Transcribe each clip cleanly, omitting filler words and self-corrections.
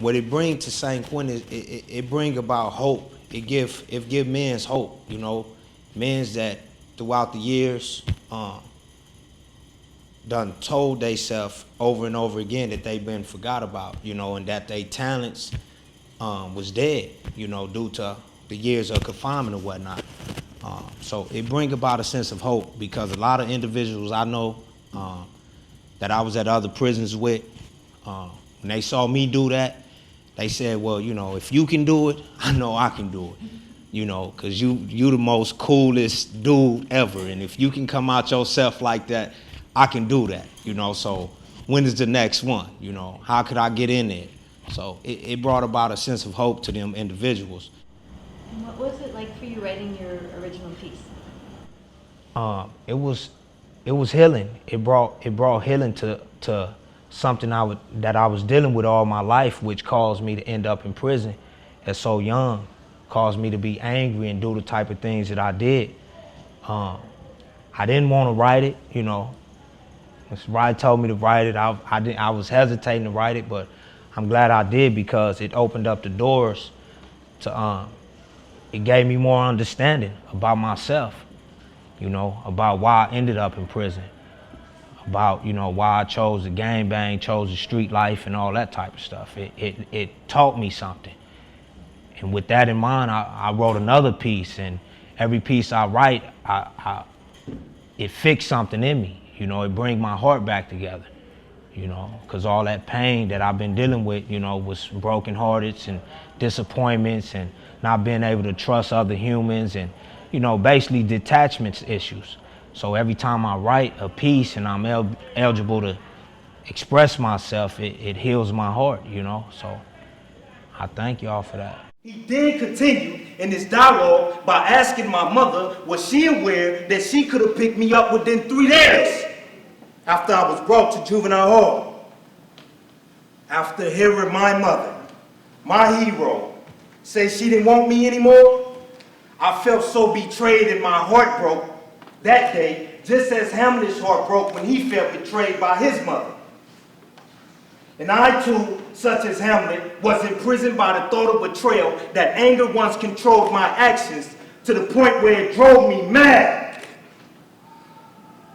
what it bring to St. Quentin is it bring about hope. It give men's hope, men's that throughout the years done told theyself over and over again that they've been forgot about, and that they talents was dead, due to the years of confinement and whatnot. So it bring about a sense of hope because a lot of individuals I know that I was at other prisons with, when they saw me do that, they said, well, if you can do it, I know I can do it. Because you the most coolest dude ever. And if you can come out yourself like that, I can do that. So when is the next one? How could I get in there? So it brought about a sense of hope to them individuals. And what was it like for you writing your original piece? It was healing. It brought healing to something that I was dealing with all my life, which caused me to end up in prison at so young, caused me to be angry and do the type of things that I did. I didn't want to write it, Mr. Wright told me to write it. I was hesitating to write it, but I'm glad I did because it opened up the doors to it gave me more understanding about myself, about why I ended up in prison, about, why I chose the gangbang, chose the street life and all that type of stuff. It taught me something. And with that in mind, I wrote another piece, and every piece I write, it fixed something in me. It brings my heart back together, because all that pain that I've been dealing with, was broken hearts and disappointments and not being able to trust other humans and, basically detachment issues. So every time I write a piece and I'm eligible to express myself, it heals my heart, So I thank y'all for that. He then continued in his dialogue by asking my mother, was she aware that she could have picked me up within 3 days after I was brought to juvenile hall. After hearing my mother, my hero, say she didn't want me anymore, I felt so betrayed and my heart broke that day, just as Hamlet's heart broke when he felt betrayed by his mother. And I too, such as Hamlet, was imprisoned by the thought of betrayal that anger once controlled my actions to the point where it drove me mad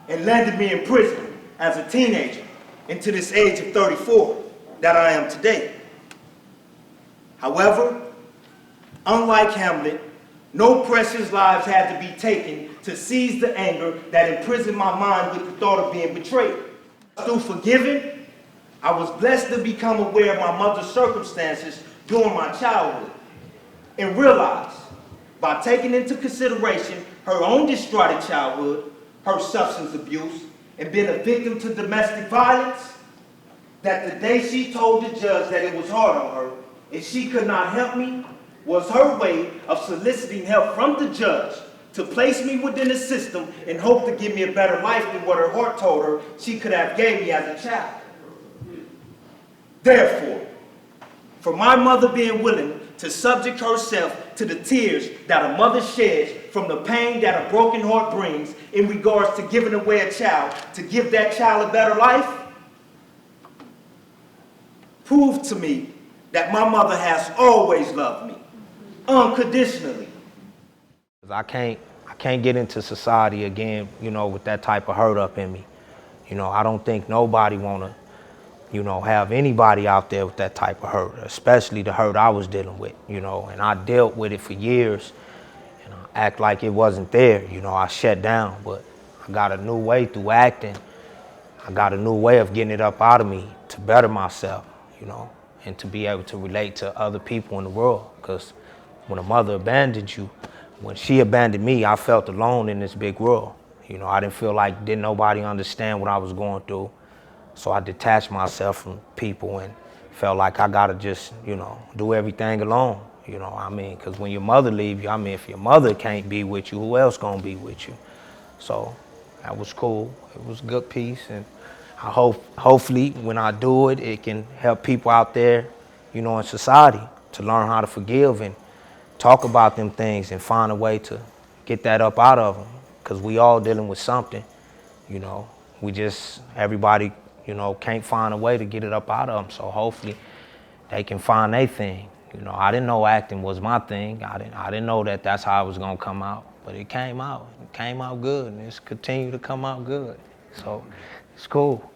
and landed me in prison as a teenager into this age of 34 that I am today. However, unlike Hamlet, no precious lives had to be taken to seize the anger that imprisoned my mind with the thought of being betrayed. Through forgiving, I was blessed to become aware of my mother's circumstances during my childhood and realized, by taking into consideration her own distraught childhood, her substance abuse, and being a victim to domestic violence, that the day she told the judge that it was hard on her and she could not help me was her way of soliciting help from the judge to place me within the system and hope to give me a better life than what her heart told her she could have gave me as a child. Therefore, for my mother being willing to subject herself to the tears that a mother sheds from the pain that a broken heart brings in regards to giving away a child, to give that child a better life, proved to me that my mother has always loved me, unconditionally. I can't get into society again, with that type of hurt up in me. I don't think nobody wanna have anybody out there with that type of hurt, especially the hurt I was dealing with, and I dealt with it for years and I act like it wasn't there, I shut down, but I got a new way through acting. I got a new way of getting it up out of me to better myself, and to be able to relate to other people in the world, because when a mother abandoned you, when she abandoned me, I felt alone in this big world. I didn't feel like didn't nobody understand what I was going through. So I detached myself from people and felt like I gotta just, do everything alone. Because when your mother leaves you, if your mother can't be with you, who else gonna be with you? So that was cool. It was a good piece, and I hopefully when I do it, it can help people out there, in society to learn how to forgive and talk about them things and find a way to get that up out of them. Because we all dealing with something, everybody, can't find a way to get it up out of them. So hopefully they can find their thing. You know, I didn't know acting was my thing. I didn't know that that's how it was gonna come out. But it came out. It came out good, and it's continued to come out good. So it's cool.